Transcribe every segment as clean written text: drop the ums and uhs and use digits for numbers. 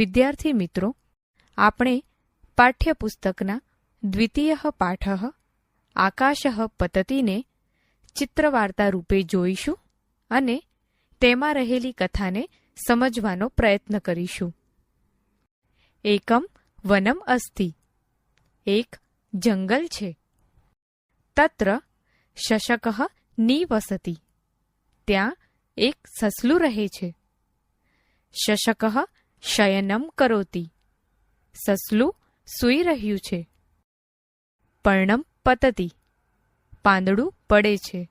વિદ્યાર્થી મિત્રો, આપણે પાઠ્યપુસ્તકના દ્વિતીય પાઠ આકાશઃ પતતિને ચિત્રવાર્તા રૂપે જોઈશું અને તેમાં રહેલી કથાને સમજવાનો પ્રયત્ન કરીશું. એકમ વનમ અસ્તિ. એક જંગલ છે. તત્ર શશકઃ નિવસતિ. ત્યાં એક સસલું રહે છે. શશકઃ શયનમ કરોતિ. સસલું સૂઈ રહ્યું છે. પર્ણમ પતતિ. પાંદડું પડે છે.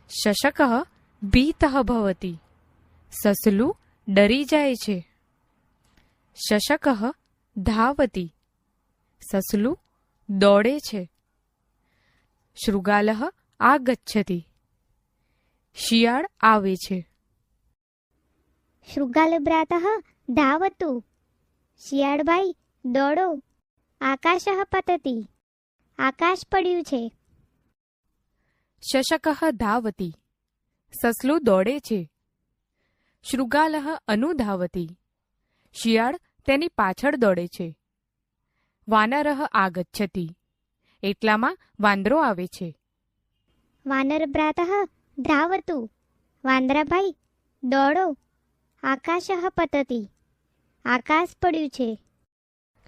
શશકઃ ભીતઃ ભવતિ. સસલું ડરી જાય છે. શશકઃ ધાવતિ. સસલું દોડે છે. શૃગાલઃ આગચ્છતિ. શિયાળ આવે છે. શૃગાલભ્રાતઃ ધાવતુ. શિયાળભાઈ દોડો. આકાશઃ પતતિ. આકાશ પડ્યું છે. શશકઃ ધાવતિ. સસલું દોડે છે. શૃગાલઃ અનુધાવતિ. શિયાળ તેની પાછળ દોડે છે. વાનરઃ આગચ્છતિ. એટલામાં વાંદરો આવે છે. વાનરભ્રાતઃ ધાવતુ. વાંદરાભાઈ દોડો. આકાશઃ પતતિ. આકાશ પડ્યું છે.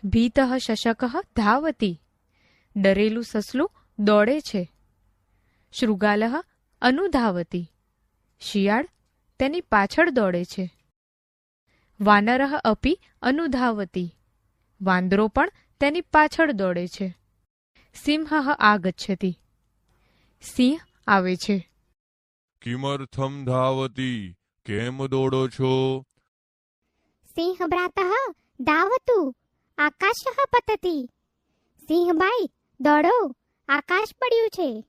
ભીતઃ શશકઃ ધાવતિ. ડરેલું સસલું દોડે છે. શૃગાલઃ અનુધાવતિ. શિયાળ તેની પાછળ દોડે છે. વાનરઃ અપી અનુધાવતિ. વાંદરો પણ તેની પાછળ દોડે છે. સિંહઃ આગચ્છતિ. સિંહ આવે છે. કિમર્થમ ધાવતી? કેમ દોડો છો? સિંહભ્રાતઃ ધાવતુ. આકાશઃ પતતિ. સિંહભાઈ દોડો. આકાશ પડ્યું છે.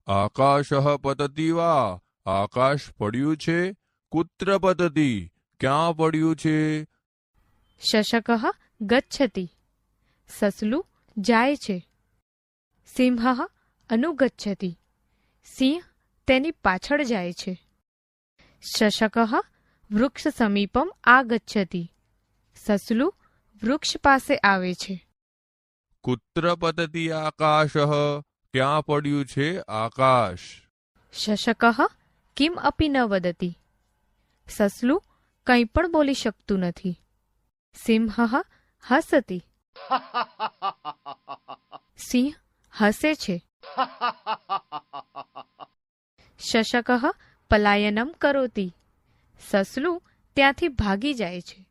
આકાશઃ પતતિ વા? આકાશ પડ્યું છે? કુત્ર પતતિ? ક્યાં પડ્યું છે? શશકઃ ગચ્છતિ. સસલું જાય છે. સિંહઃ અનુગચ્છતિ. સિંહ તેની પાછળ જાય છે. શશકઃ વૃક્ષ સમીપમ આગચ્છતિ. સસલું વૃક્ષ પાસે આવે છે. કુત્ર પતતિ આકાશઃ? ક્યાં પડ્યું છે આકાશ? શશકઃ કિમ અપી ન વદતિ. સસલું કંઈ પણ બોલી શકતું નથી. સિંહઃ હસતિ. સિંહ હસે છે. શશકઃ પલાયનમ કરોતિ. સસલું ત્યાંથી ભાગી જાય છે.